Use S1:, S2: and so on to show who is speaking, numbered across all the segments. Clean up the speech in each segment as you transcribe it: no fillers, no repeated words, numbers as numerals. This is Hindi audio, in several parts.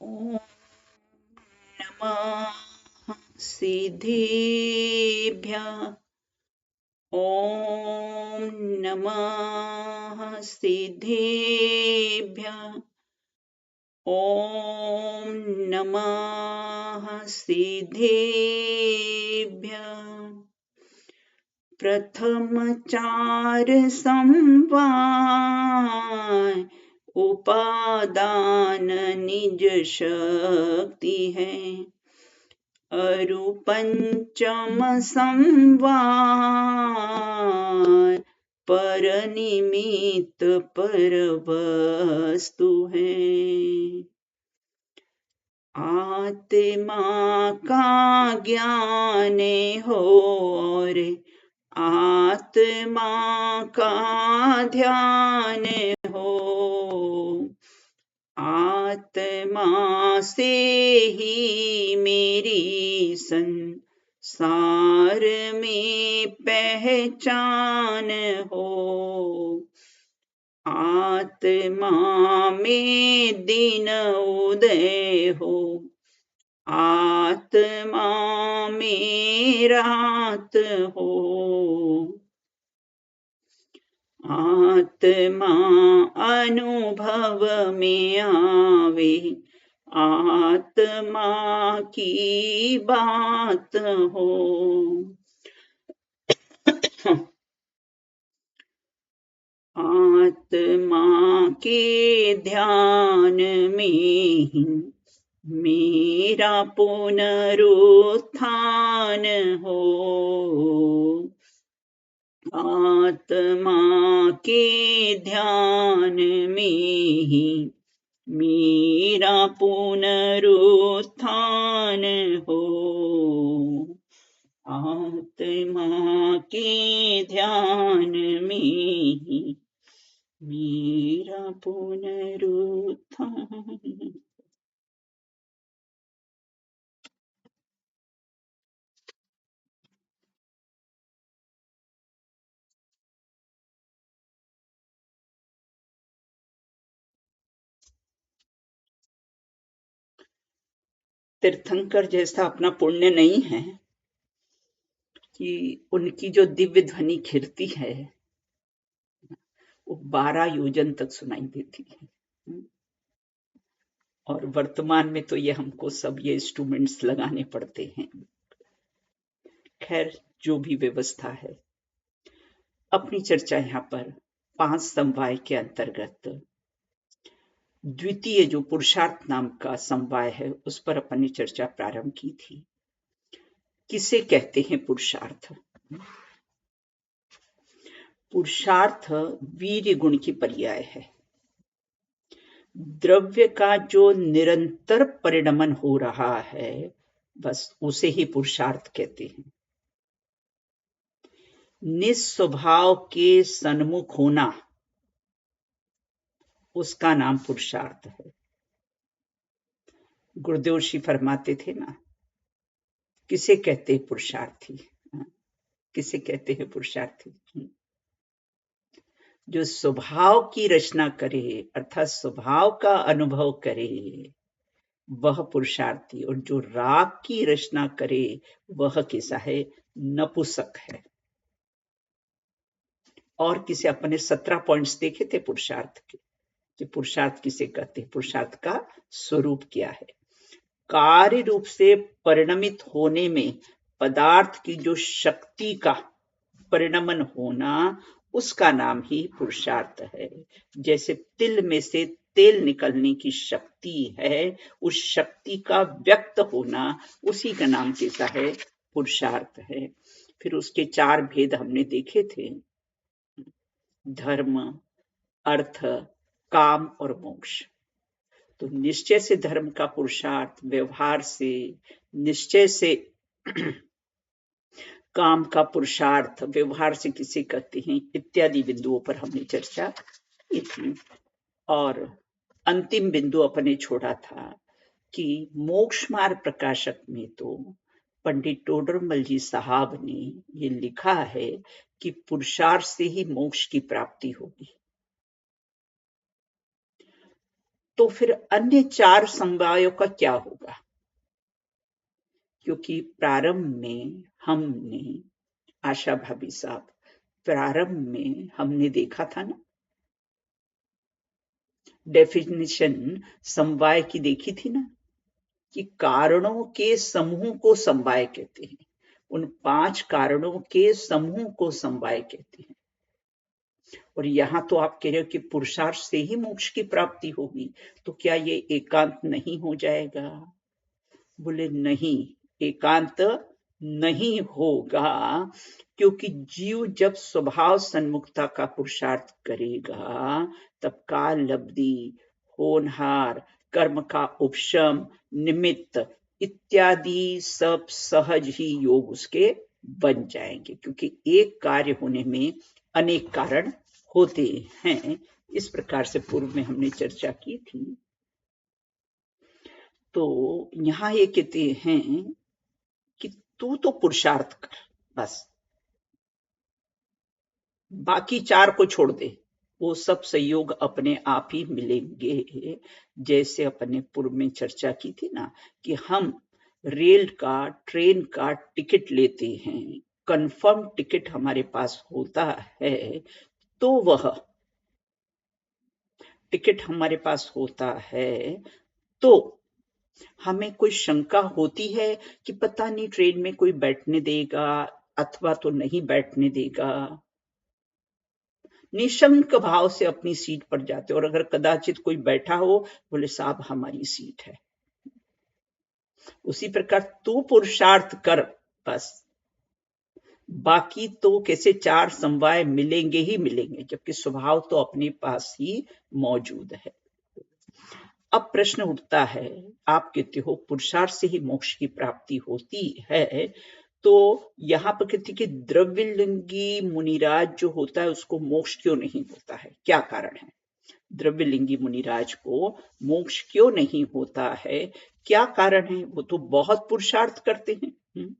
S1: ॐ नमः सिद्धिभ्यः। ॐ नमः सिद्धिभ्यः। ॐ नमः सिद्धिभ्यः। प्रथमचार संवाय उपादान निज शक्ति है। अरु पंचम संवाय पर निमित्त पर वस्तु है। आत्मा का ज्ञान हो और आत्मा का ध्यान हो। आत्मा से ही मेरी संसार में पहचान हो। आत्मा में दिन उदय हो। आत्मा में रात हो। आत्मा अनुभव में आवे। आत्मा की बात हो। आत्मा के ध्यान में ही मेरा पुनरुत्थान हो। आत्मा के ध्यान में ही मेरा पुनरुत्थान हो। आत्मा के ध्यान में ही मेरा पुनरुत्थान। तीर्थंकर जैसा अपना पुण्य नहीं है कि उनकी जो दिव्य ध्वनि खिरती है वो 12 योजन तक सुनाई देती है। और वर्तमान में तो ये हमको सब ये इंस्ट्रूमेंट्स लगाने पड़ते हैं। खैर, जो भी व्यवस्था है, अपनी चर्चा यहाँ पर 5 समवाय के अंतर्गत द्वितीय जो पुरुषार्थ नाम का समवाय है उस पर अपन ने चर्चा प्रारंभ की थी। किसे कहते हैं पुरुषार्थ? पुरुषार्थ वीर्य गुण की पर्याय है। द्रव्य का जो निरंतर परिणमन हो रहा है बस उसे ही पुरुषार्थ कहते हैं। निस्वभाव के सन्मुख होना उसका नाम पुरुषार्थ है। गुरुदेव श्री फरमाते थे ना, किसे कहते हैं पुरुषार्थी? किसे कहते हैं पुरुषार्थी? जो स्वभाव की रचना करे अर्थात स्वभाव का अनुभव करे वह पुरुषार्थी, और जो राग की रचना करे वह कैसा है? नपुंसक है। और किसे अपने 17 पॉइंट्स देखे थे पुरुषार्थ के, कि पुरुषार्थ किसे कहते हैं? पुरुषार्थ का स्वरूप क्या है? कार्य रूप से परिणमित होने में पदार्थ की जो शक्ति का परिणमन होना उसका नाम ही पुरुषार्थ है। जैसे तिल में से तेल निकलने की शक्ति है, उस शक्ति का व्यक्त होना उसी का नाम कैसा है? पुरुषार्थ है। फिर उसके 4 भेद हमने देखे थे, धर्म, अर्थ, काम और मोक्ष। तो निश्चय से धर्म का पुरुषार्थ, व्यवहार से निश्चय से काम का पुरुषार्थ, व्यवहार से किसे कहते हैं, इत्यादि बिंदुओं पर हमने चर्चा की थी। और अंतिम बिंदु अपने छोड़ा था कि मोक्ष मार्ग प्रकाशक में तो पंडित टोडरमल जी साहब ने ये लिखा है कि पुरुषार्थ से ही मोक्ष की प्राप्ति होगी। तो फिर अन्य 4 समवायों का क्या होगा? क्योंकि प्रारंभ में हमने, आशा भाभी साहब, प्रारंभ में हमने देखा था ना, डेफिनेशन समवाय की देखी थी ना, कि कारणों के समूह को समवाय कहते हैं। उन 5 कारणों के समूह को समवाय कहते हैं। और यहां तो आप कह रहे हो कि पुरुषार्थ से ही मोक्ष की प्राप्ति होगी, तो क्या ये एकांत नहीं हो जाएगा? बोले नहीं, एकांत नहीं होगा, क्योंकि जीव जब स्वभाव सन्मुखता का पुरुषार्थ करेगा, तब काल लब्धि, होनहार, कर्म का उपशम, निमित्त इत्यादि सब सहज ही योग उसके बन जाएंगे, क्योंकि एक कार्य होने में अनेक कारण होते हैं। इस प्रकार से पूर्व में हमने चर्चा की थी। तो यहां ये कहते हैं कि तू तो पुरुषार्थ कर, बस बाकी 4 को छोड़ दे, वो सब संयोग अपने आप ही मिलेंगे। जैसे अपने पूर्व में चर्चा की थी ना, कि हम रेल का, ट्रेन का टिकट लेते हैं, कंफर्म टिकट हमारे पास होता है, तो वह टिकट हमारे पास होता है, तो हमें कोई शंका होती है कि पता नहीं ट्रेन में कोई बैठने देगा अथवा तो नहीं बैठने देगा। निशंक भाव से अपनी सीट पर जाते, और अगर कदाचित कोई बैठा हो, बोले साहब हमारी सीट है। उसी प्रकार तू पुरुषार्थ कर, बस बाकी तो कैसे 4 समवाय मिलेंगे ही मिलेंगे, जबकि स्वभाव तो अपने पास ही मौजूद है। अब प्रश्न उठता है, आप कहते हो पुरुषार्थ से ही मोक्ष की प्राप्ति होती है, तो यहां पर कहते कि द्रव्यलिंगी मुनिराज जो होता है उसको मोक्ष क्यों नहीं होता है, क्या कारण है? द्रव्यलिंगी मुनिराज को मोक्ष क्यों नहीं होता है, क्या कारण है? वो तो बहुत पुरुषार्थ करते हैं,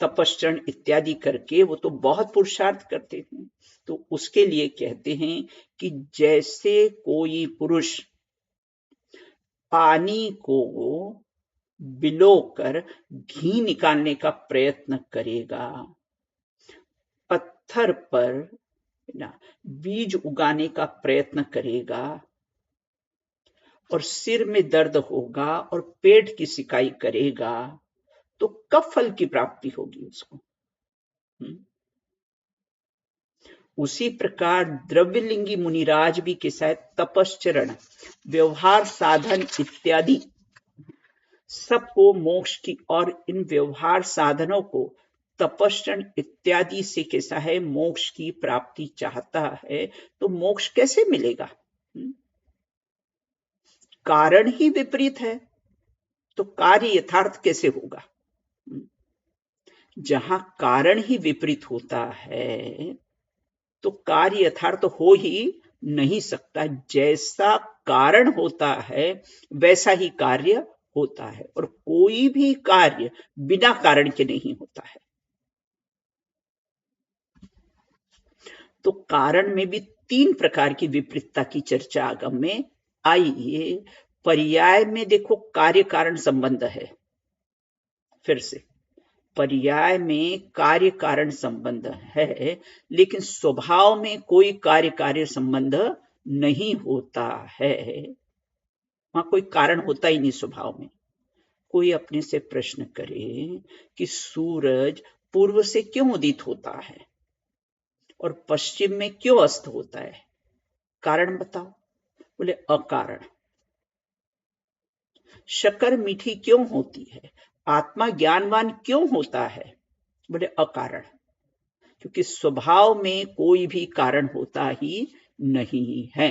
S1: तपश्चरण इत्यादि करके वो तो बहुत पुरुषार्थ करते हैं। तो उसके लिए कहते हैं कि जैसे कोई पुरुष पानी को बिलोकर घी निकालने का प्रयत्न करेगा, पत्थर पर ना बीज उगाने का प्रयत्न करेगा, और सिर में दर्द होगा और पेट की सिकाई करेगा, तो कब फल की प्राप्ति होगी उसको? उसी प्रकार द्रव्यलिंगी मुनिराज भी के साथ तपश्चरण, व्यवहार साधन इत्यादि सबको मोक्ष की, और इन व्यवहार साधनों को तपस्चरण इत्यादि से कैसा है, मोक्ष की प्राप्ति चाहता है, तो मोक्ष कैसे मिलेगा? कारण ही विपरीत है, तो कार्य यथार्थ कैसे होगा? जहां कारण ही विपरीत होता है, तो कार्य यथार्थ हो ही नहीं सकता। जैसा कारण होता है वैसा ही कार्य होता है, और कोई भी कार्य बिना कारण के नहीं होता है। तो कारण में भी 3 प्रकार की विपरीतता की चर्चा आगम में आई है। पर्याय में देखो कार्य कारण संबंध है, फिर से पर्याय में कार्य कारण संबंध है, लेकिन स्वभाव में कोई कार्य कार्य संबंध नहीं होता है। वहां कोई कारण होता ही नहीं स्वभाव में। कोई अपने से प्रश्न करे कि सूरज पूर्व से क्यों उदित होता है और पश्चिम में क्यों अस्त होता है, कारण बताओ? बोले अकारण। शक्कर मीठी क्यों होती है, आत्मा ज्ञानवान क्यों होता है? बोले अकारण, क्योंकि स्वभाव में कोई भी कारण होता ही नहीं है।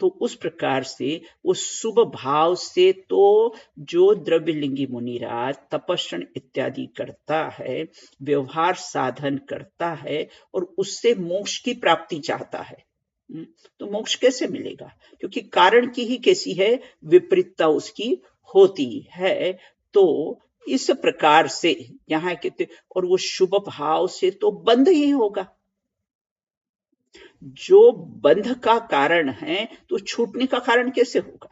S1: तो उस प्रकार से वो शुभ भाव से तो जो द्रव्यलिंगी मुनिराज तपस्रण इत्यादि करता है, व्यवहार साधन करता है, और उससे मोक्ष की प्राप्ति चाहता है, तो मोक्ष कैसे मिलेगा? क्योंकि कारण की ही कैसी है, विपरीतता उसकी होती है। तो इस प्रकार से यहां कहते, और वो शुभ भाव से तो बंध ही होगा। जो बंध का कारण है तो छूटने का कारण कैसे होगा?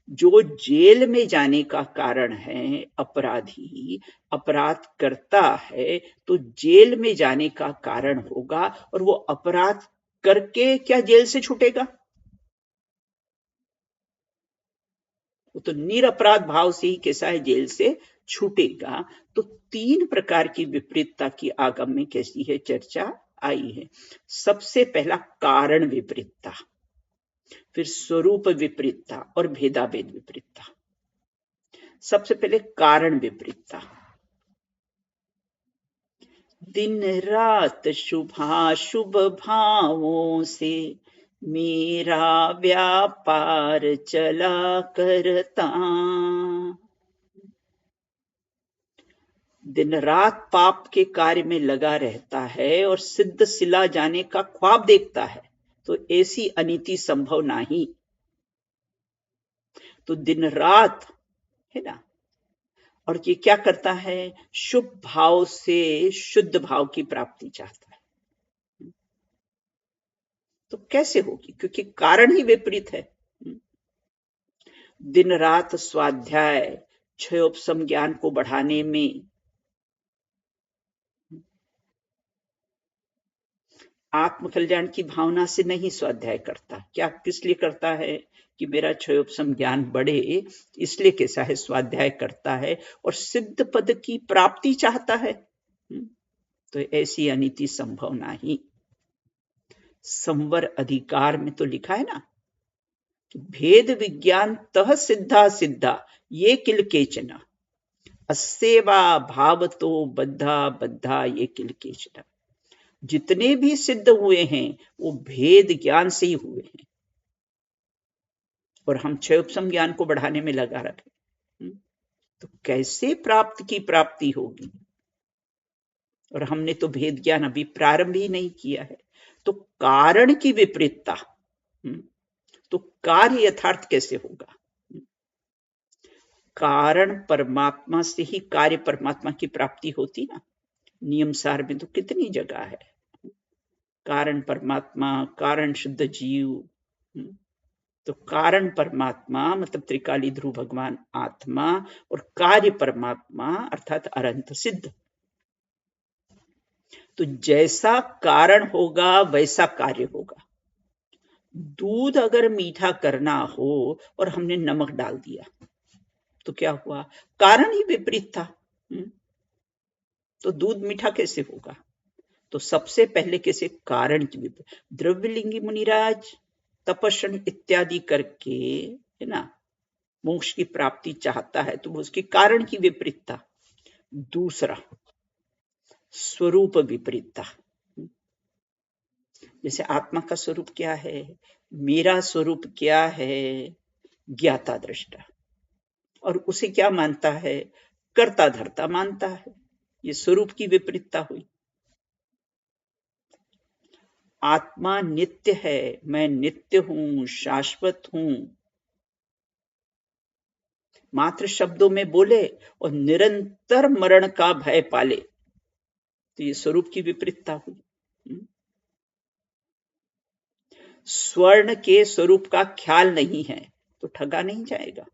S1: जो जेल में जाने का कारण है, अपराधी अपराध करता है तो जेल में जाने का कारण होगा, और वो अपराध करके क्या जेल से छूटेगा? वो तो निरपराध भाव से ही कैसा है जेल से छूटेगा। तो 3 प्रकार की विपरीतता की आगम में कैसी है चर्चा आई है। सबसे पहला कारण विपरीतता, फिर स्वरूप विपरीतता और भेदाभेद विपरीतता। सबसे पहले कारण विपरीतता। दिन रात शुभाशुभ भावों से मेरा व्यापार चला करता। दिन रात पाप के कार्य में लगा रहता है और सिद्ध सिला जाने का ख्वाब देखता है, तो ऐसी अनीति संभव नहीं। तो दिन रात है ना, और ये क्या करता है? शुभ भाव से शुद्ध भाव की प्राप्ति चाहता है। तो कैसे होगी? क्योंकि कारण ही विपरीत है। दिन रात स्वाध्याय क्षयोपशम ज्ञान को बढ़ाने में आत्म कल्याण की भावना से नहीं स्वाध्याय करता। क्या किस लिए करता है? कि मेरा क्षयोपशम ज्ञान बढ़े, इसलिए कैसा है स्वाध्याय करता है और सिद्ध पद की प्राप्ति चाहता है। तो ऐसी अनीति संभव नहीं। संवर अधिकार में तो लिखा है ना कि भेद विज्ञान तह सिद्धा सिद्धा ये किल केचना, अस्सेवा भाव तो बद्धा बद्धा ये किल केचना। जितने भी सिद्ध हुए हैं वो भेद ज्ञान से ही हुए हैं, और हम क्षयोपशम ज्ञान को बढ़ाने में लगा रखे। तो कैसे प्राप्त की प्राप्ति होगी? और हमने तो भेद ज्ञान अभी प्रारंभ ही नहीं किया है। तो कारण की विपरीतता, तो कार्य यथार्थ कैसे होगा? कारण परमात्मा से ही कार्य परमात्मा की प्राप्ति होती ना। नियम सार में तो कितनी जगह है, कारण परमात्मा, कारण शुद्ध जीव। तो कारण परमात्मा मतलब त्रिकाली ध्रुव भगवान आत्मा, और कार्य परमात्मा अर्थात अनंत सिद्ध। तो जैसा कारण होगा वैसा कार्य होगा। दूध अगर मीठा करना हो और हमने नमक डाल दिया तो क्या हुआ? कारण ही विपरीत था। तो दूध मीठा कैसे होगा? तो सबसे पहले कैसे कारण की विपरीत। द्रव्यलिंगी मुनिराज तपस्वी इत्यादि करके है ना मोक्ष की प्राप्ति चाहता है, तो उसके कारण की विपरीतता। दूसरा स्वरूप विपरीतता। जैसे आत्मा का स्वरूप क्या है? मेरा स्वरूप क्या है? ज्ञाता दृष्टा, और उसे क्या मानता है? कर्ता धर्ता मानता है। ये स्वरूप की विपरीतता हुई। आत्मा नित्य है, मैं नित्य हूं, शाश्वत हूं, मात्र शब्दों में बोले और निरंतर मरण का भय पाले, तो ये स्वरूप की विपरीतता हुई। स्वर्ण के स्वरूप का ख्याल नहीं है तो ठगा नहीं जाएगा।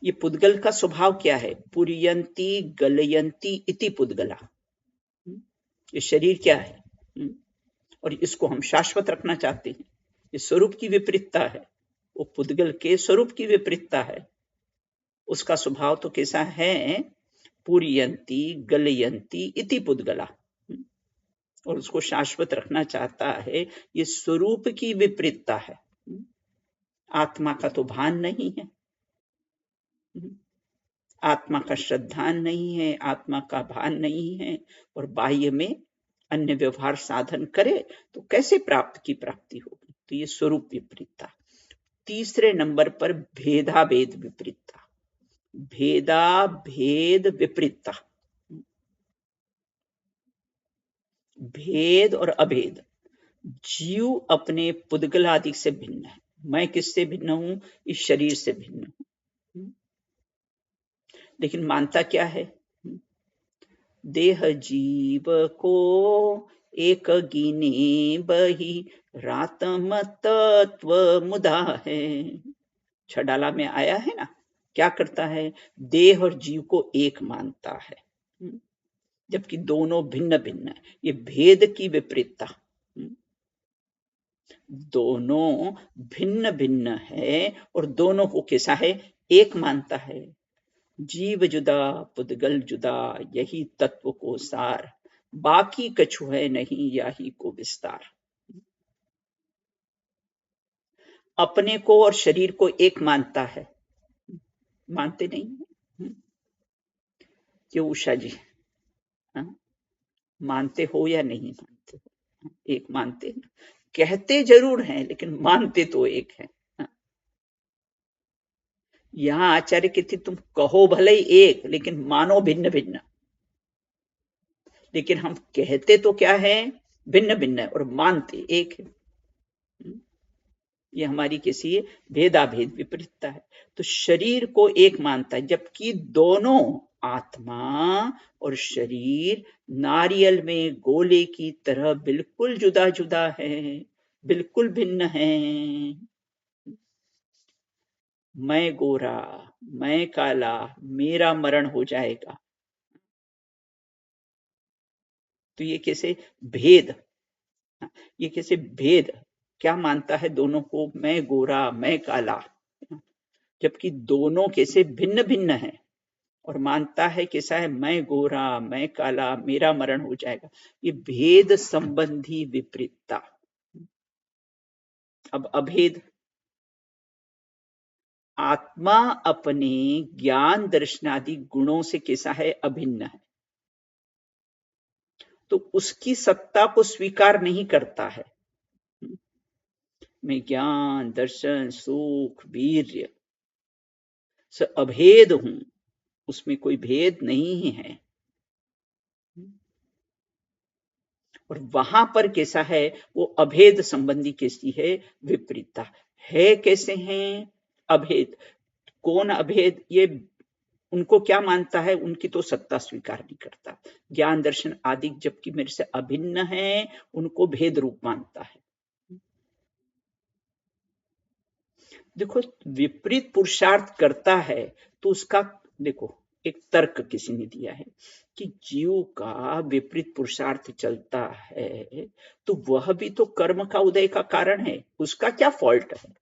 S1: ये पुद्गल का स्वभाव क्या है? पुरियंती गलयंती इति पुद्गला। ये शरीर क्या है? और इसको हम शाश्वत रखना चाहते हैं। ये स्वरूप की विपरीतता है। वो पुद्गल के स्वरूप की विपरीतता है। उसका स्वभाव तो कैसा है? पुरियंती गलयंती इति पुद्गला, और उसको शाश्वत रखना चाहता है। ये स्वरूप की विपरीतता है। आत्मा का तो भान नहीं है, आत्मा का श्रद्धान नहीं है, आत्मा का भान नहीं है, और बाह्य में अन्य व्यवहार साधन करे तो कैसे प्राप्त की प्राप्ति होगी? तो ये स्वरूप विपरीतता। तीसरे नंबर पर भेदाभेद विपरीतता। भेदा भेद विपरीतता। भेद और अभेद। जीव अपने पुद्गल आदि से भिन्न है। मैं किससे भिन्न हूं? इस शरीर से भिन्न हूं। लेकिन मानता क्या है? देह जीव को एक गिने बही रातम तत्व मुदा है। छडाला में आया है ना, क्या करता है, देह और जीव को एक मानता है, जबकि दोनों भिन्न भिन्न है। ये भेद की विपरीतता, दोनों भिन्न भिन्न है और दोनों को कैसा है, एक मानता है। जीव जुदा पुद्गल जुदा, यही तत्व को सार, बाकी कछु है नहीं यही को विस्तार। अपने को और शरीर को एक मानता है, मानते नहीं है क्यों उषा जी? हा? मानते हो या नहीं मानते हो? एक मानते हैं, कहते जरूर हैं लेकिन मानते तो एक है। यहां आचार्य कहते तुम कहो भले ही एक लेकिन मानो भिन्न भिन्न, लेकिन हम कहते तो क्या है, भिन्न भिन्न है और मानते एक है। ये हमारी किसी भेदाभेद विपरीतता है। तो शरीर को एक मानता है, जबकि दोनों आत्मा और शरीर नारियल में गोले की तरह बिल्कुल जुदा जुदा है, बिल्कुल भिन्न है। मैं गोरा, मैं काला, मेरा मरण हो जाएगा, तो ये कैसे भेद, ये कैसे भेद क्या मानता है दोनों को, मैं गोरा मैं काला, जबकि दोनों कैसे भिन्न भिन्न है और मानता है कैसा है, मैं गोरा मैं काला, मेरा मरण हो जाएगा। ये भेद संबंधी विपरीतता। अब अभेद, आत्मा अपने ज्ञान दर्शनादि गुणों से कैसा है, अभिन्न है, तो उसकी सत्ता को स्वीकार नहीं करता है। मैं ज्ञान दर्शन सुख वीर्य से अभेद हूं, उसमें कोई भेद नहीं है। और वहां पर कैसा है, वो अभेद संबंधी कैसी है, विपरीतता है। कैसे हैं अभेद, कौन अभेद, ये उनको क्या मानता है, उनकी तो सत्ता स्वीकार नहीं करता। ज्ञान दर्शन आदि जबकि मेरे से अभिन्न है, उनको भेद रूप मानता है। देखो विपरीत पुरुषार्थ करता है तो उसका, देखो एक तर्क किसी ने दिया है कि जीव का विपरीत पुरुषार्थ चलता है तो वह भी तो कर्म का उदय का कारण है, उसका क्या फॉल्ट है,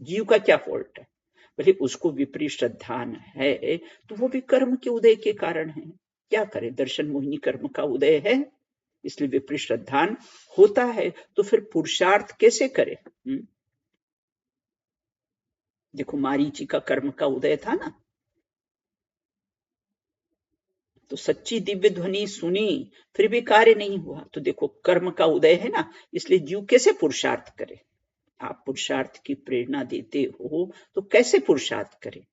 S1: जीव का क्या फॉल्ट है, भले उसको विपरीत श्रद्धान है तो वो भी कर्म के उदय के कारण है। क्या करे, दर्शन मोहिनी कर्म का उदय है इसलिए विपरीत श्रद्धान होता है, तो फिर पुरुषार्थ कैसे करे। देखो मारीची का कर्म का उदय था ना, तो सच्ची दिव्य ध्वनि सुनी फिर भी कार्य नहीं हुआ, तो देखो कर्म का उदय है ना, इसलिए जीव कैसे पुरुषार्थ करे। आप पुरुषार्थ की प्रेरणा देते हो तो कैसे पुरुषार्थ करे,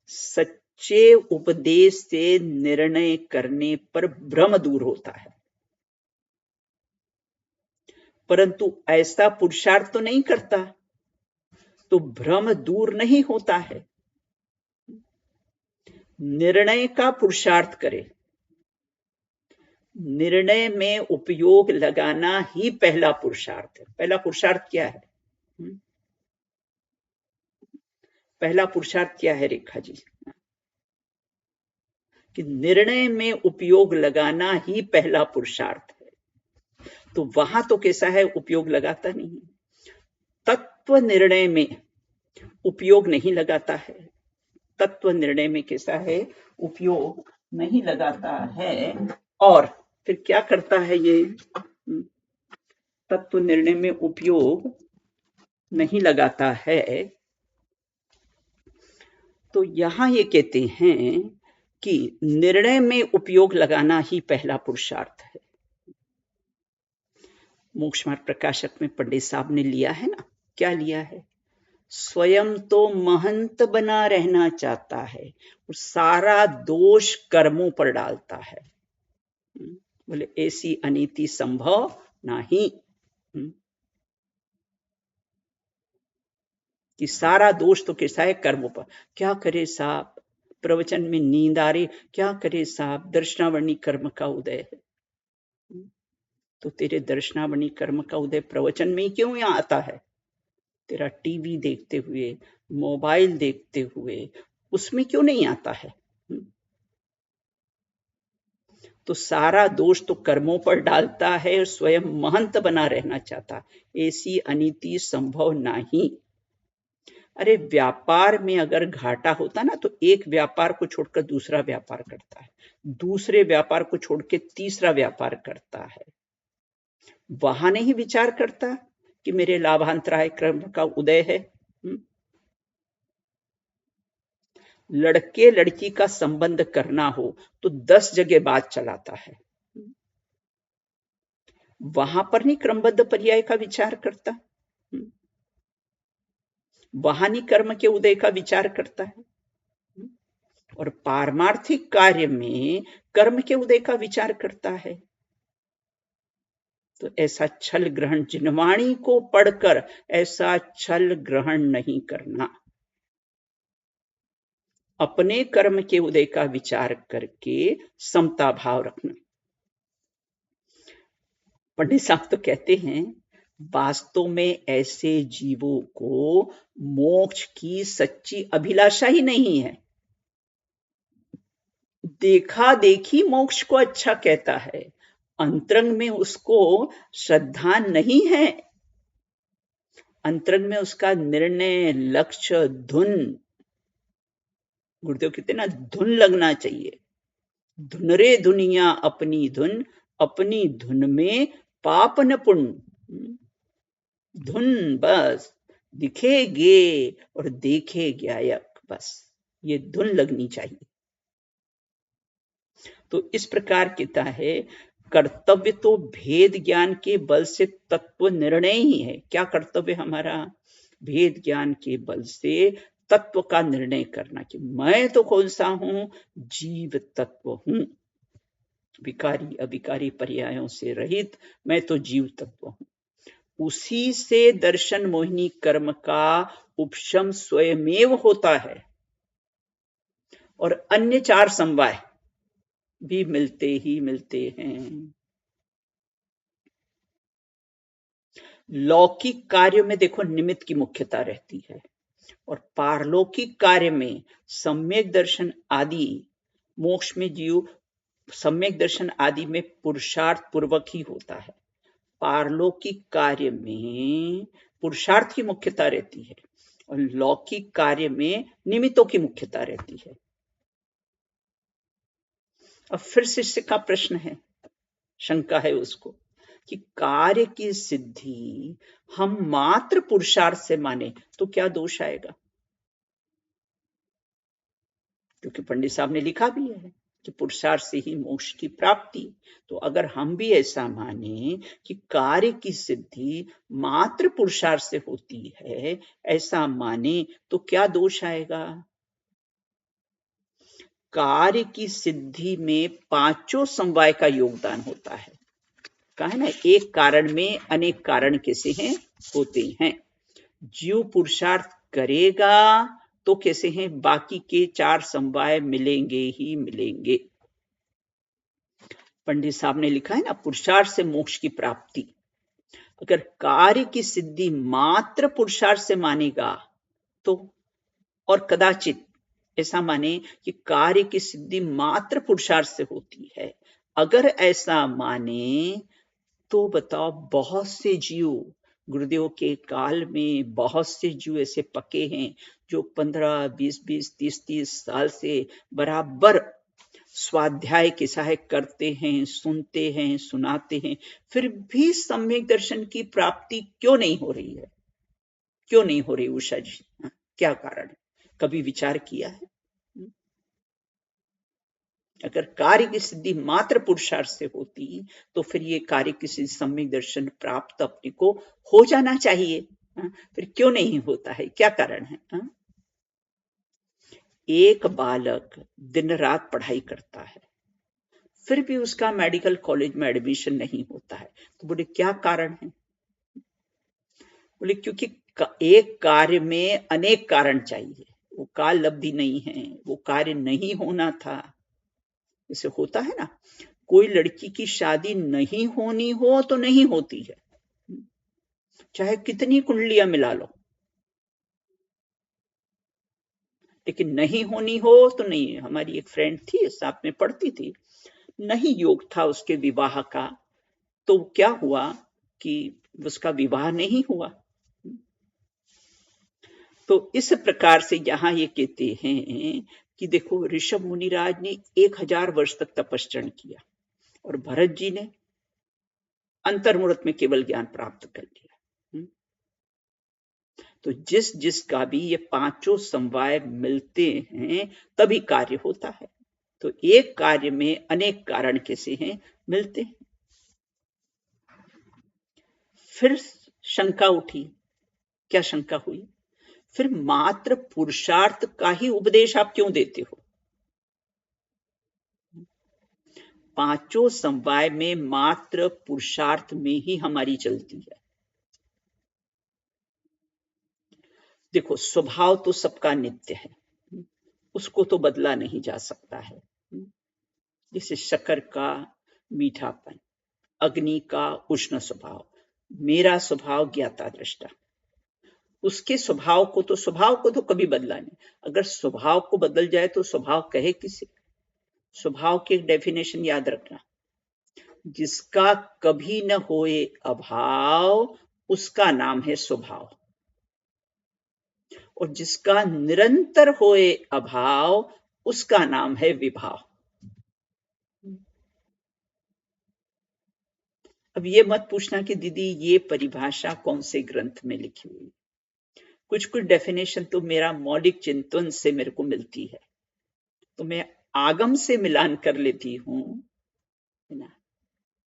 S1: सच्चे उपदेश से निर्णय करने पर भ्रम दूर होता है, परंतु ऐसा पुरुषार्थ तो नहीं करता तो भ्रम दूर नहीं होता है। निर्णय का पुरुषार्थ करे, निर्णय में उपयोग लगाना ही पहला पुरुषार्थ है। पहला पुरुषार्थ क्या है, पहला पुरुषार्थ क्या है रेखा जी, कि निर्णय में उपयोग लगाना ही पहला पुरुषार्थ है। तो वहां तो कैसा है, उपयोग लगाता नहीं, तत्व निर्णय में उपयोग नहीं लगाता है, तत्व निर्णय में कैसा है, उपयोग नहीं लगाता है। और फिर क्या करता है, ये तत्व निर्णय में उपयोग नहीं लगाता है, तो यहां ये कहते हैं कि निर्णय में उपयोग लगाना ही पहला पुरुषार्थ है। मोक्ष मार्ग प्रकाशक में पंडित साहब ने लिया है ना, क्या लिया है, स्वयं तो महंत बना रहना चाहता है और सारा दोष कर्मों पर डालता है। बोले ऐसी अनीति संभव नहीं, कि सारा दोष तो कैसा है, कर्मों पर। क्या करे साहब, प्रवचन में नींद आ रही, क्या करे साहब, दर्शनावरणी कर्म का उदय है। तो तेरे दर्शनावणी कर्म का उदय प्रवचन में ही क्यों यहाँ आता है? तेरा टीवी देखते हुए, मोबाइल देखते हुए, उसमें क्यों नहीं आता है? तो सारा दोष तो कर्मों पर डालता है और स्वयं महंत बना रहना चाहता। ऐसी अनीति संभव नहीं। अरे व्यापार में अगर घाटा होता ना तो एक व्यापार को छोड़कर दूसरा व्यापार करता है, दूसरे व्यापार को छोड़ के तीसरा व्यापार करता है। वहां नहीं विचार करता कि मेरे लाभांतराय कर्म का उदय है। लड़के लड़की का संबंध करना हो तो 10 जगह बात चलाता है, वहां पर नहीं क्रमबद्ध पर्याय का विचार करता, वहां नहीं कर्म के उदय का विचार करता है। और पारमार्थिक कार्य में कर्म के उदय का विचार करता है। तो ऐसा छल ग्रहण, जिनवाणी को पढ़कर ऐसा छल ग्रहण नहीं करना। अपने कर्म के उदय का विचार करके समता भाव रखना। पंडित साहब तो कहते हैं वास्तव में ऐसे जीवों को मोक्ष की सच्ची अभिलाषा ही नहीं है। देखा देखी मोक्ष को अच्छा कहता है, अंतरंग में उसको श्रद्धा नहीं है। अंतरंग में उसका निर्णय, लक्ष्य, धुन, गुरुदेव कहते ना धुन लगना चाहिए। धुन रे दुनिया अपनी धुन, अपनी धुन में पाप न पुण्य। धुन बस दिखेगे और देखे ज्ञायक, बस ये धुन लगनी चाहिए। तो इस प्रकार कहता है कर्तव्य तो भेद ज्ञान के बल से तत्व निर्णय ही है। क्या कर्तव्य हमारा? भेद ज्ञान के बल से तत्व का निर्णय करना कि मैं तो कौन सा हूं? जीव तत्व हूं, विकारी अविकारी पर्यायों से रहित मैं तो जीव तत्व हूं। उसी से दर्शन मोहिनी कर्म का उपशम स्वयमेव होता है और अन्य 4 समवाय भी मिलते ही मिलते हैं। लौकिक कार्यों में देखो निमित्त की मुख्यता रहती है और पारलौकिक कार्य में सम्यक दर्शन आदि, मोक्ष में जीव सम्यक दर्शन आदि में पुरुषार्थ पूर्वक ही होता है। पारलौकिक कार्य में पुरुषार्थ की मुख्यता रहती है और लौकिक कार्य में निमित्तों की मुख्यता रहती है। अब फिर शिष्य का प्रश्न है, शंका है उसको कि कार्य की सिद्धि हम मात्र पुरुषार्थ से माने तो क्या दोष आएगा? क्योंकि पंडित साहब ने लिखा भी है कि पुरुषार्थ से ही मोक्ष की प्राप्ति। तो अगर हम भी ऐसा माने कि कार्य की सिद्धि मात्र पुरुषार्थ से होती है, ऐसा माने तो क्या दोष आएगा? कार्य की सिद्धि में 5 समवाय का योगदान होता है। कहा है ना, एक कारण में अनेक कारण कैसे हैं? होते हैं। जीव पुरुषार्थ करेगा तो कैसे हैं? बाकी के 4 समवाय मिलेंगे ही मिलेंगे। पंडित साहब ने लिखा है ना, पुरुषार्थ से मोक्ष की प्राप्ति। अगर कार्य की सिद्धि मात्र पुरुषार्थ से मानेगा तो, और कदाचित ऐसा माने कि कार्य की सिद्धि मात्र पुरुषार्थ से होती है, अगर ऐसा माने तो बताओ बहुत से जीव गुरुदेव के काल में, बहुत से जीव ऐसे पके हैं जो 15, 20, 30 साल से बराबर स्वाध्याय के सहायक करते हैं, सुनते हैं, सुनाते हैं, फिर भी सम्यक दर्शन की प्राप्ति क्यों नहीं हो रही है? क्यों नहीं हो रही उषा जी? क्या कारण है? कभी विचार किया है? अगर कार्य की सिद्धि मात्र पुरुषार्थ से होती तो फिर ये कार्य की सिद्धि सम्यक दर्शन प्राप्त अपने को हो जाना चाहिए। फिर क्यों नहीं होता है? क्या कारण है? एक बालक दिन रात पढ़ाई करता है, फिर भी उसका मेडिकल कॉलेज में एडमिशन नहीं होता है, तो बोले क्या कारण है? बोले क्योंकि एक कार्य में अनेक कारण चाहिए, वो काल लब्धि नहीं है, वो कार्य नहीं होना था। जैसे होता है ना, कोई लड़की की शादी नहीं होनी हो तो नहीं होती है, चाहे कितनी कुंडलियां मिला लो, लेकिन नहीं होनी हो तो नहीं। हमारी एक फ्रेंड थी, साथ में पढ़ती थी, नहीं योग था उसके विवाह का, तो क्या हुआ कि उसका विवाह नहीं हुआ। तो इस प्रकार से यहां ये कहते हैं कि देखो, ऋषभ मुनिराज ने 1000 वर्ष तक तपस्या किया और भरत जी ने अंतर्मुहूर्त में केवल ज्ञान प्राप्त कर लिया। तो जिस जिसका भी ये पांचों समवाय मिलते हैं तभी कार्य होता है। तो एक कार्य में अनेक कारण कैसे हैं, मिलते हैं। फिर शंका उठी, क्या शंका हुई, फिर मात्र पुरुषार्थ का ही उपदेश आप क्यों देते हो? पांचों समवाय में मात्र पुरुषार्थ में ही हमारी चलती है। देखो, स्वभाव तो सबका नित्य है, उसको तो बदला नहीं जा सकता है। जैसे शक्कर का मीठापन, अग्नि का उष्ण स्वभाव, मेरा स्वभाव ज्ञाता दृष्टा, उसके स्वभाव को तो कभी बदला नहीं। अगर स्वभाव को बदल जाए तो स्वभाव कहे किसे? स्वभाव की एक डेफिनेशन याद रखना, जिसका कभी न होए अभाव उसका नाम है स्वभाव, और जिसका निरंतर होए अभाव उसका नाम है विभाव। अब ये मत पूछना कि दीदी ये परिभाषा कौन से ग्रंथ में लिखी हुई, कुछ कुछ डेफिनेशन तो मेरा मौलिक चिंतन से मेरे को मिलती है, तो मैं आगम से मिलान कर लेती हूं, है ना,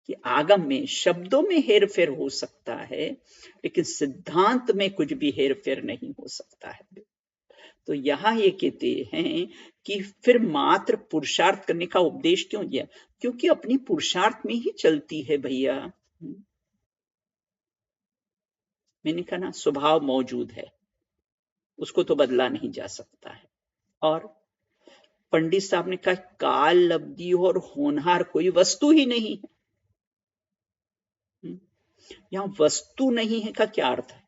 S1: कि आगम में शब्दों में हेरफेर हो सकता है, लेकिन सिद्धांत में कुछ भी हेरफेर नहीं हो सकता है। तो यहां ये कहते हैं कि फिर मात्र पुरुषार्थ करने का उपदेश क्यों दिया? क्योंकि अपनी पुरुषार्थ में ही चलती है भैया। मैंने कहा ना, स्वभाव मौजूद है, उसको तो बदला नहीं जा सकता है। और पंडित साहब ने कहा, काल लब्धि और होनहार कोई वस्तु ही नहीं है। यहां वस्तु नहीं है का क्या अर्थ है,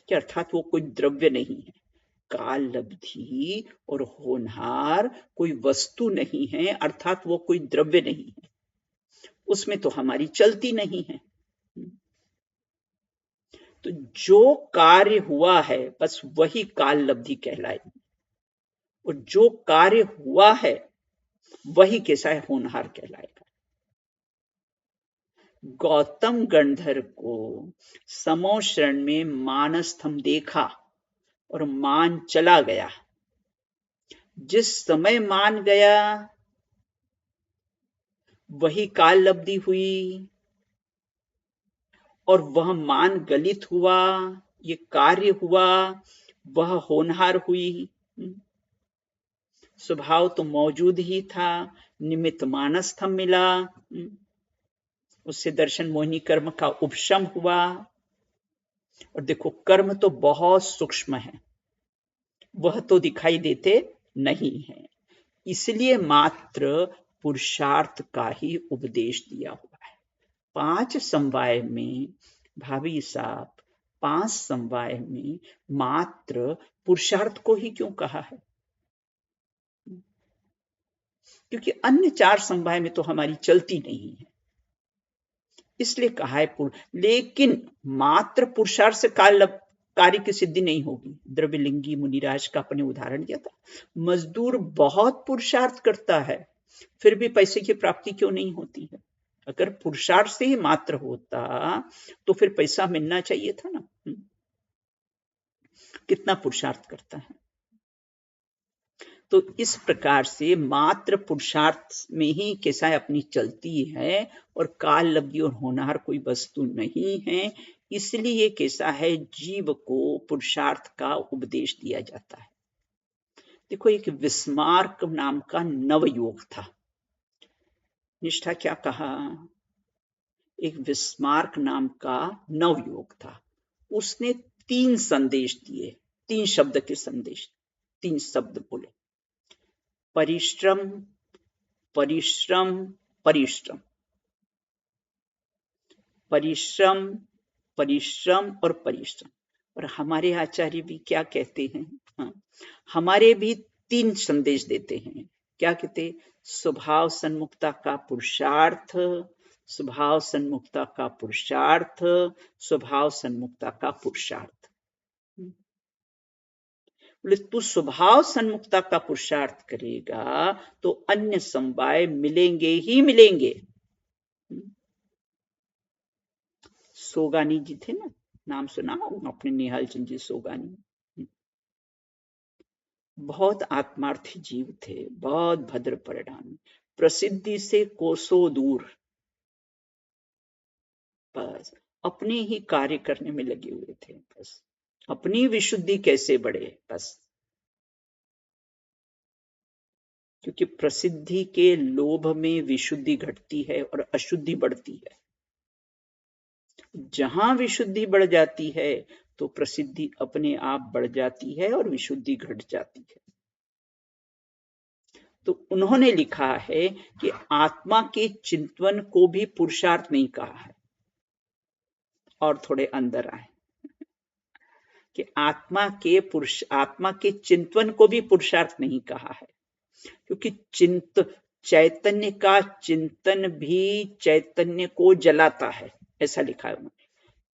S1: कि अर्थात वो कोई द्रव्य नहीं है। काल लब्धि और होनहार कोई वस्तु नहीं है, अर्थात वो कोई द्रव्य नहीं है, उसमें तो हमारी चलती नहीं है। तो जो कार्य हुआ है बस वही काल लब्धि कहलाएगी, और जो कार्य हुआ है वही कैसा है, होनहार कहलाएगा। गौतम गंधर्व को समोशरण में मानस्थम देखा और मान चला गया। जिस समय मान गया वही काल लब्धि हुई, और वह मान गलित हुआ, ये कार्य हुआ, वह होनहार हुई। स्वभाव तो मौजूद ही था, निमित्त मानस्थम मिला, उससे दर्शन मोहिनी कर्म का उपशम हुआ। और देखो, कर्म तो बहुत सूक्ष्म है, वह तो दिखाई देते नहीं है, इसलिए मात्र पुरुषार्थ का ही उपदेश दिया हुआ है। 5 समवाय में भाभी साहब, 5 समवाय में मात्र पुरुषार्थ को ही क्यों कहा है? क्योंकि अन्य 4 समवाय में तो हमारी चलती नहीं है, इसलिए कहा है। लेकिन मात्र पुरुषार्थ से कार्य की सिद्धि नहीं होगी। द्रव्यलिंगी मुनिराज का अपने उदाहरण दिया था, मजदूर बहुत पुरुषार्थ करता है फिर भी पैसे की प्राप्ति क्यों नहीं होती है? अगर पुरुषार्थ से ही मात्र होता तो फिर पैसा मिलना चाहिए था ना। कितना पुरुषार्थ करता है। तो इस प्रकार से मात्र पुरुषार्थ में ही कैसा है, अपनी चलती है, और काल लब्धि और होनहार कोई वस्तु नहीं है, इसलिए कैसा है, जीव को पुरुषार्थ का उपदेश दिया जाता है। देखो, एक विस्मार्क नाम का नवयोग था। निष्ठा क्या कहा? एक विस्मार्क नाम का नवयोग था, उसने 3 संदेश दिए, 3 शब्द के संदेश, 3 शब्द बोले, परिश्रम, परिश्रम परिश्रम, परिश्रम, परिश्रम और परिश्रम। और हमारे आचार्य भी क्या कहते हैं, हाँ, हमारे भी 3 संदेश देते हैं। क्या कहते? स्वभाव सन्मुखता का पुरुषार्थ, स्वभाव सन्मुखता का पुरुषार्थ, स्वभाव सन्मुखता का पुरुषार्थ। बोले तू स्वभाव सन्मुखता का पुरुषार्थ करेगा तो अन्य समवाय मिलेंगे ही मिलेंगे। सोगानी जी थे ना, नाम सुना होगा आपने, निहाल चंद जी सोगानी। बहुत आत्मार्थी जीव थे, बहुत भद्र परिणामी, प्रसिद्धि से कोसों दूर, बस अपने ही कार्य करने में लगे हुए थे, बस अपनी विशुद्धि कैसे बढ़े, बस। क्योंकि प्रसिद्धि के लोभ में विशुद्धि घटती है और अशुद्धि बढ़ती है। जहां विशुद्धि बढ़ जाती है तो प्रसिद्धि अपने आप बढ़ जाती है और विशुद्धि घट जाती है। तो उन्होंने लिखा है कि आत्मा के चिंतन को भी पुरुषार्थ नहीं कहा है। और थोड़े अंदर आए कि आत्मा के चिंतन को भी पुरुषार्थ नहीं कहा है, क्योंकि चैतन्य का चिंतन भी चैतन्य को जलाता है, ऐसा लिखा है उन्होंने।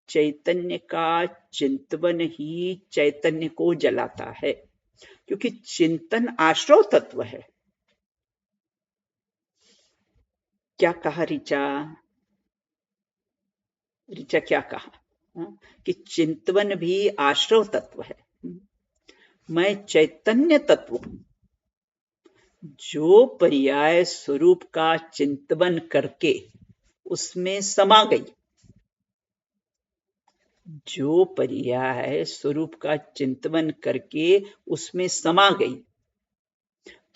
S1: चैतन्य का चिंतन ही चैतन्य को जलाता है, क्योंकि चिंतन आश्रव तत्व है। क्या कहा ऋचा? ऋचा क्या कहा? कि चिंतन भी आश्रव तत्व है। मैं चैतन्य तत्व हूं, जो पर्याय स्वरूप का चिंतन करके उसमें समा गई, जो पर्याय स्वरूप का चिंतन करके उसमें समा गई,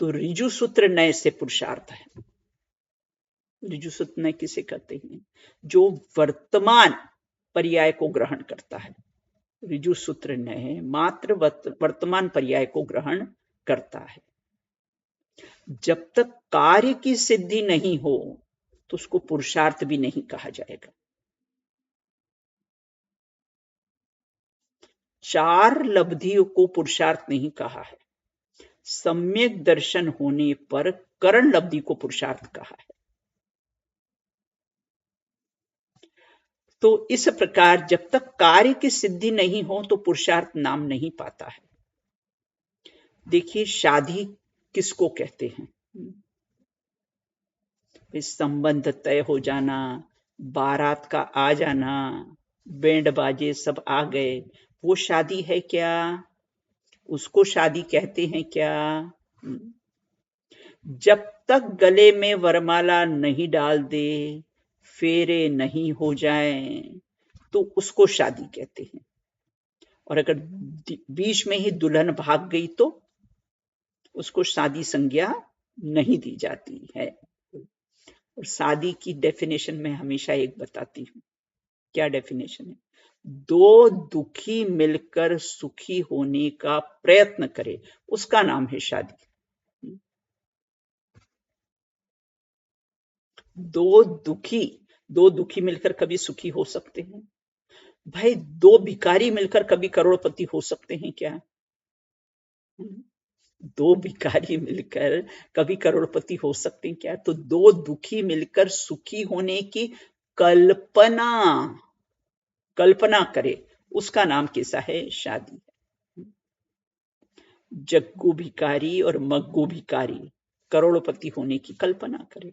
S1: तो ऋजु सूत्र नय से पुरुषार्थ है। ऋजु सूत्र नय किसे कहते हैं? जो वर्तमान पर्याय को ग्रहण करता है। ऋजु सूत्र नय मात्र वर्तमान पर्याय को ग्रहण करता है। जब तक कार्य की सिद्धि नहीं हो तो उसको पुरुषार्थ भी नहीं कहा जाएगा। 4 लब्धियों को पुरुषार्थ नहीं कहा है। सम्यक दर्शन होने पर करण लब्धि को पुरुषार्थ कहा है। तो इस प्रकार जब तक कार्य की सिद्धि नहीं हो तो पुरुषार्थ नाम नहीं पाता है। देखिए, शादी किसको कहते हैं? संबंध तय हो जाना, बारात का आ जाना, बैंड बाजे सब आ गए, वो शादी है क्या? उसको शादी कहते हैं क्या? जब तक गले में वरमाला नहीं डाल दे, फेरे नहीं हो जाएं, तो उसको शादी कहते हैं। और अगर बीच में ही दुल्हन भाग गई तो उसको शादी संज्ञा नहीं दी जाती है। और शादी की डेफिनेशन में हमेशा एक बताती हूं। क्या डेफिनेशन है? 2 दुखी मिलकर सुखी होने का प्रयत्न करे, उसका नाम है शादी। 2 दुखी मिलकर कभी सुखी हो सकते हैं? भाई 2 भिखारी मिलकर कभी करोड़पति हो सकते हैं क्या? 2 भिखारी मिलकर कभी करोड़पति हो सकते हैं क्या? तो 2 दुखी मिलकर सुखी होने की कल्पना करे, उसका नाम कैसा है? शादी। जग्गू भिखारी और मग्गू भिखारी करोड़पति होने की कल्पना करे।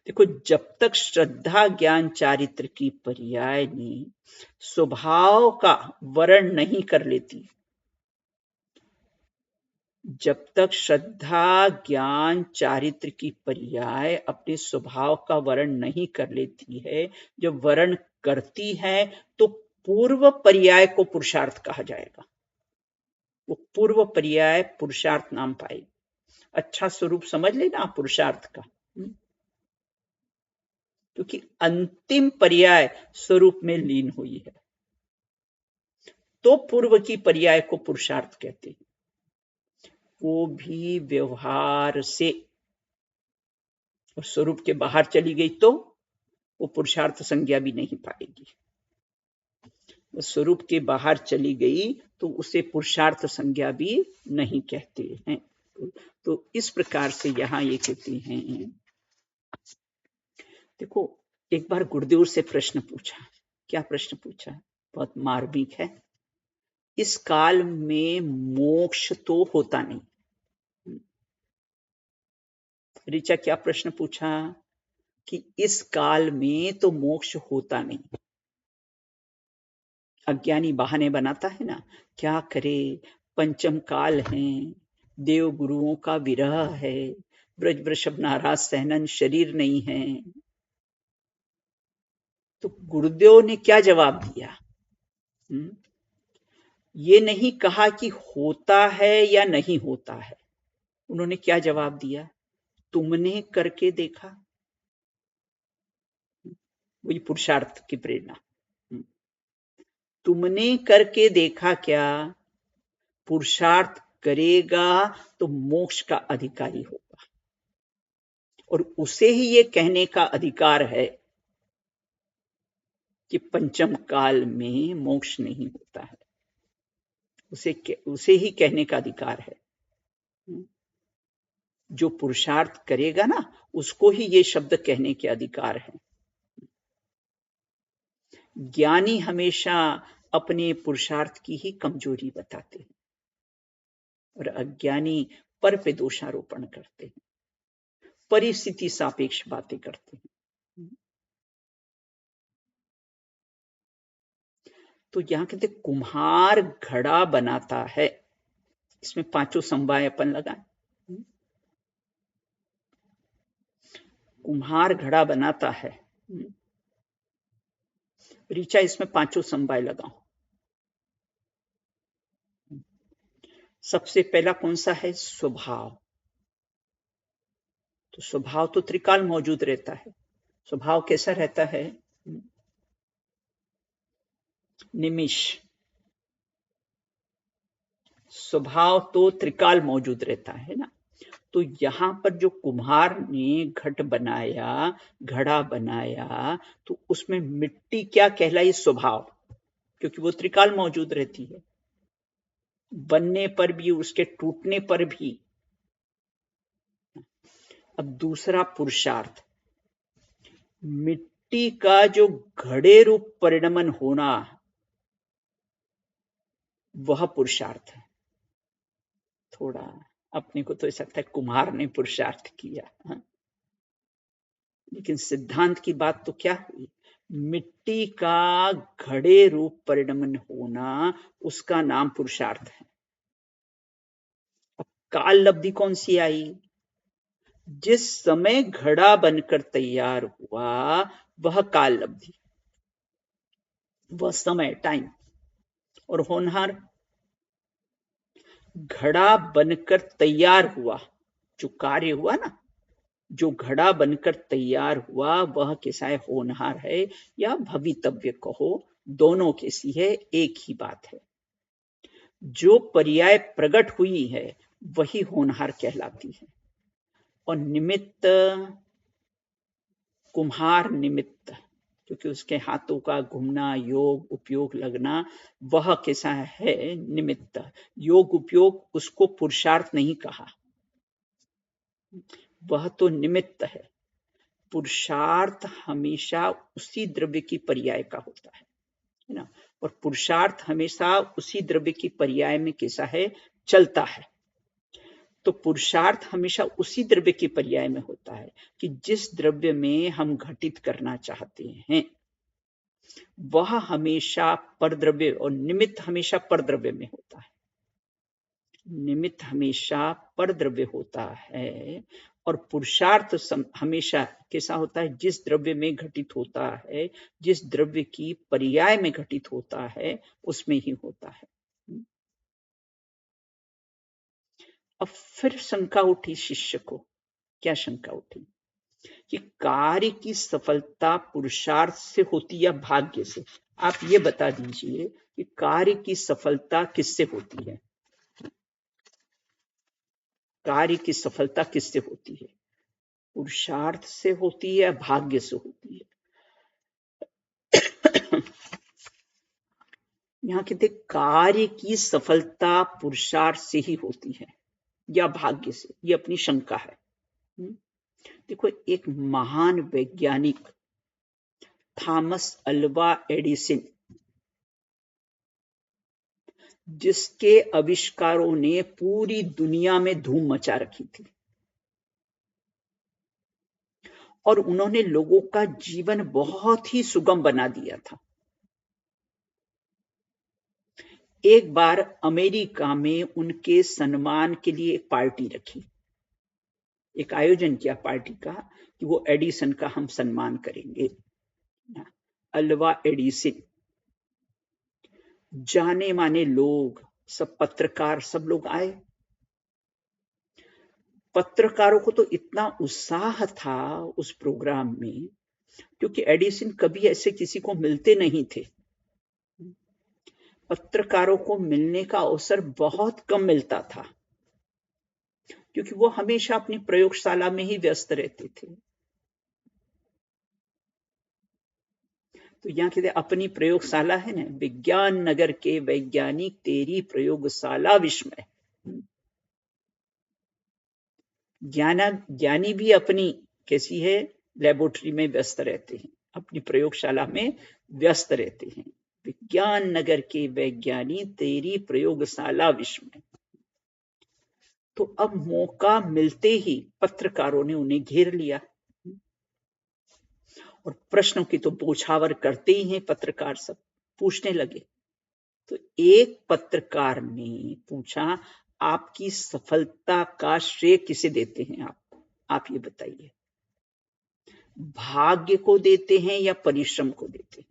S1: देखो, जब तक श्रद्धा ज्ञान चारित्र की पर्यायनी स्वभाव का वर्ण नहीं कर लेती, जब तक श्रद्धा ज्ञान चारित्र की पर्याय अपने स्वभाव का वर्ण नहीं कर लेती है, जब वर्ण करती है तो पूर्व पर्याय को पुरुषार्थ कहा जाएगा। वो पूर्व पर्याय पुरुषार्थ नाम पाए। अच्छा स्वरूप समझ लेना आप पुरुषार्थ का, क्योंकि अंतिम पर्याय स्वरूप में लीन हुई है, तो पूर्व की पर्याय को पुरुषार्थ कहते हैं। वो भी व्यवहार से, और स्वरूप के बाहर चली गई तो वो पुरुषार्थ संज्ञा भी नहीं पाएगी। वो स्वरूप के बाहर चली गई तो उसे पुरुषार्थ संज्ञा भी नहीं कहते हैं। तो इस प्रकार से यहाँ ये कहते हैं, देखो एक बार गुरुदेव से प्रश्न पूछा। क्या प्रश्न पूछा? बहुत मार्मिक है। इस काल में मोक्ष तो होता नहीं। ऋचा क्या प्रश्न पूछा कि इस काल में तो मोक्ष होता नहीं। अज्ञानी बहाने बनाता है ना, क्या करे, पंचम काल है, देव गुरुओं का विरह है, ब्रज वृषभ नाराज सहनन शरीर नहीं है। तो गुरुदेव ने क्या जवाब दिया? ये नहीं कहा कि होता है या नहीं होता है। उन्होंने क्या जवाब दिया? तुमने करके देखा। वही पुरुषार्थ की प्रेरणा। तुमने करके देखा क्या? पुरुषार्थ करेगा तो मोक्ष का अधिकारी होगा। और उसे ही ये कहने का अधिकार है कि पंचम काल में मोक्ष नहीं होता है। उसे ही कहने का अधिकार है। जो पुरुषार्थ करेगा ना, उसको ही ये शब्द कहने के अधिकार है। ज्ञानी हमेशा अपने पुरुषार्थ की ही कमजोरी बताते हैं और अज्ञानी पर पे दोषारोपण करते हैं, परिस्थिति सापेक्ष बातें करते हैं। तो यहां कहते कुम्हार घड़ा बनाता है। इसमें पांचों समवाय अपन लगाएं। कुम्हार घड़ा बनाता है। ऋचा इसमें पांचों समवाय लगाओ। सबसे पहला कौन सा है? स्वभाव। तो स्वभाव तो त्रिकाल मौजूद रहता है। स्वभाव कैसा रहता है? निमिष। स्वभाव तो त्रिकाल मौजूद रहता है ना। तो यहां पर जो कुम्हार ने घट बनाया, घड़ा बनाया, तो उसमें मिट्टी क्या कहलाई? स्वभाव, क्योंकि वो त्रिकाल मौजूद रहती है। बनने पर भी, उसके टूटने पर भी। अब दूसरा पुरुषार्थ, मिट्टी का जो घड़े रूप परिणमन होना, वह पुरुषार्थ है। थोड़ा अपने को तो ऐसा लगता है कुम्हार ने पुरुषार्थ किया, हाँ? लेकिन सिद्धांत की बात तो क्या हुई? मिट्टी का घड़े रूप परिणमन होना, उसका नाम पुरुषार्थ है। अब काल लब्धि कौन सी आई? जिस समय घड़ा बनकर तैयार हुआ वह काल लब्धि, वह समय, टाइम। और होनहार, घड़ा बनकर तैयार हुआ, जो कार्य हुआ ना, जो घड़ा बनकर तैयार हुआ वह कैसा है? होनहार है या भवितव्य कहो, दोनों कैसी है? एक ही बात है। जो पर्याय प्रकट हुई है वही होनहार कहलाती है। और निमित्त, कुम्हार निमित्त, क्योंकि उसके हाथों का घूमना, योग उपयोग लगना, वह कैसा है? निमित्त। योग उपयोग उसको पुरुषार्थ नहीं कहा, वह तो निमित्त है। पुरुषार्थ हमेशा उसी द्रव्य की पर्याय का होता है ना। और पुरुषार्थ हमेशा उसी द्रव्य की पर्याय में कैसा है? चलता है। तो पुरुषार्थ हमेशा उसी द्रव्य के पर्याय में होता है कि जिस द्रव्य में हम घटित करना चाहते हैं वह हमेशा परद्रव्य, और निमित्त हमेशा परद्रव्य में होता है। निमित्त हमेशा परद्रव्य होता है और पुरुषार्थ हमेशा कैसा होता है? जिस द्रव्य में घटित होता है, जिस द्रव्य की पर्याय में घटित होता है, उसमें ही होता है। अब फिर शंका उठी शिष्य को। क्या शंका उठी? कि कार्य की सफलता पुरुषार्थ से होती या भाग्य से? आप ये बता दीजिए कि कार्य की सफलता किससे होती है? कार्य की सफलता किससे होती है? पुरुषार्थ से होती है या भाग्य से होती है? यहाँ कहते कार्य की सफलता पुरुषार्थ से ही होती है या भाग्य से, ये अपनी शंका है। देखो, एक महान वैज्ञानिक थॉमस अल्वा एडिसन, जिसके आविष्कारों ने पूरी दुनिया में धूम मचा रखी थी और उन्होंने लोगों का जीवन बहुत ही सुगम बना दिया था। एक बार अमेरिका में उनके सम्मान के लिए एक पार्टी रखी, एक आयोजन किया पार्टी का कि वो एडिसन का हम सम्मान करेंगे। अल्वा एडिसन, जाने माने लोग, सब पत्रकार, सब लोग आए। पत्रकारों को तो इतना उत्साह था उस प्रोग्राम में, क्योंकि एडिसन कभी ऐसे किसी को मिलते नहीं थे। पत्रकारों को मिलने का अवसर बहुत कम मिलता था, क्योंकि वो हमेशा अपनी प्रयोगशाला में ही व्यस्त रहते थे। तो यहाँ कहते अपनी प्रयोगशाला है ना, विज्ञान नगर के वैज्ञानिक तेरी प्रयोगशाला विस्मय। ज्ञानी भी अपनी कैसी है, लेबोरेटरी में व्यस्त रहते हैं, अपनी प्रयोगशाला में व्यस्त रहते हैं। विज्ञान नगर के वैज्ञानिक तेरी प्रयोगशाला विस्मय। तो अब मौका मिलते ही पत्रकारों ने उन्हें घेर लिया और प्रश्नों की तो बौछावर करते ही हैं पत्रकार, सब पूछने लगे। तो एक पत्रकार ने पूछा, आपकी सफलता का श्रेय किसे देते हैं आप ये बताइए, भाग्य को देते हैं या परिश्रम को देते हैं?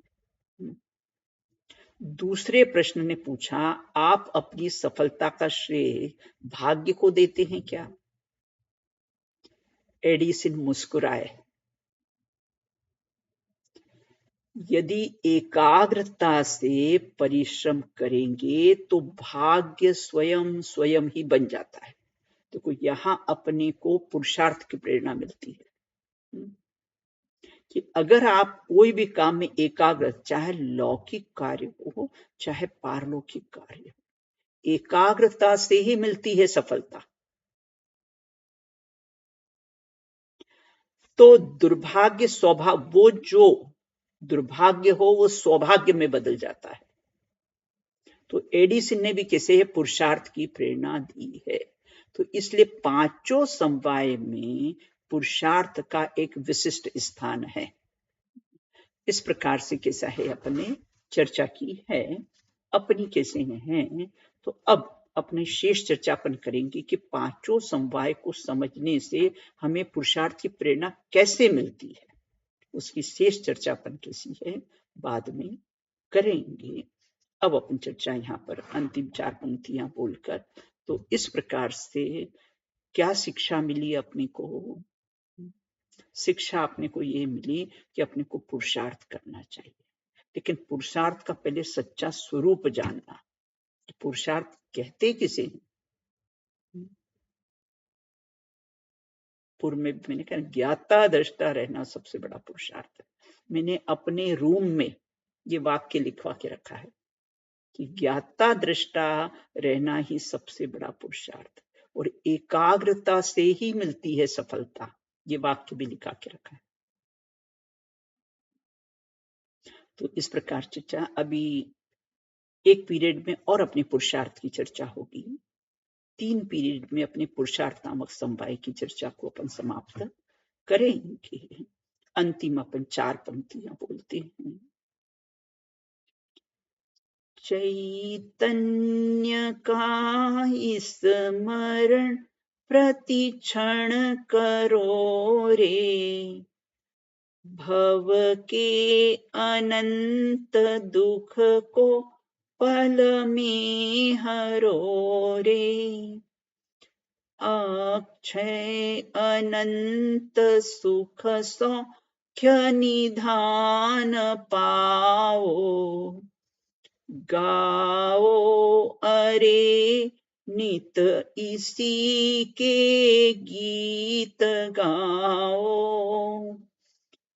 S1: दूसरे प्रश्न ने पूछा, आप अपनी सफलता का श्रेय भाग्य को देते हैं क्या? एडिसन मुस्कुराए। यदि एकाग्रता से परिश्रम करेंगे तो भाग्य स्वयं स्वयं ही बन जाता है। देखो, यहां अपने को पुरुषार्थ की प्रेरणा मिलती है कि अगर आप कोई भी काम में एकाग्र, चाहे लौकिक कार्य हो चाहे पारलौकिक कार्य हो, एकाग्रता से ही मिलती है सफलता। तो दुर्भाग्य स्वभाव, वो जो दुर्भाग्य हो वो सौभाग्य में बदल जाता है। तो एडिसन ने भी कैसे है, पुरुषार्थ की प्रेरणा दी है। तो इसलिए पांचों समवाय में पुरुषार्थ का एक विशिष्ट स्थान है। इस प्रकार से कैसा है, अपने चर्चा की है, अपनी कैसे हैं। तो अब अपने शेष चर्चा अपन करेंगे कि पांचों समवाय को समझने से हमें पुरुषार्थ की प्रेरणा कैसे मिलती है, उसकी शेष चर्चा अपन कैसी है बाद में करेंगे। अब अपन चर्चा यहाँ पर अंतिम 4 पंक्तियां बोलकर, तो इस प्रकार से क्या शिक्षा मिली अपने को? शिक्षा अपने को ये मिली कि अपने को पुरुषार्थ करना चाहिए, लेकिन पुरुषार्थ का पहले सच्चा स्वरूप जानना। पुरुषार्थ कहते किसे? पूर्व में मैंने कहा ज्ञाता दृष्टा रहना सबसे बड़ा पुरुषार्थ है। मैंने अपने रूम में ये वाक्य लिखवा के रखा है कि ज्ञाता दृष्टा रहना ही सबसे बड़ा पुरुषार्थ, और एकाग्रता से ही मिलती है सफलता। ये वाक्य भी लिखा के रखा है। तो इस प्रकार चर्चा अभी एक पीरियड में और अपने पुरुषार्थ की चर्चा होगी। 3 पीरियड में अपने पुरुषार्थ नामक समवाय की चर्चा को अपन समाप्त करेंगे। अंतिम अपन 4 पंक्तियां बोलते हैं। चैतन्य का स्मरण प्रतिक्षण करो रे, भव के अनंत दुख को पल में हरो रे, अक्षय अनंत सुख सौख्य निधान पाओ, गाओ अरे नित इसी के गीत गाओ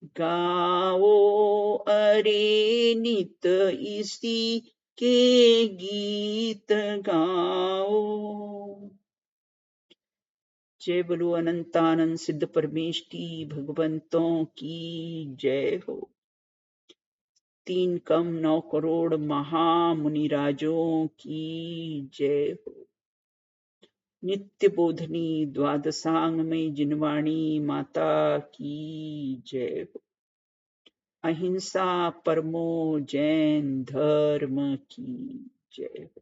S1: गाओ, अरे नित इसी के गीत गाओ। जय बोलो अनंतानंद सिद्ध परमेष्टि भगवंतों की जय हो। 3 कम 9 करोड़ महामुनिराजों की जय हो। नित्य बोधनी द्वादशांग में जिनवाणी माता की जय हो। अहिंसा परमो जैन धर्म की जय हो।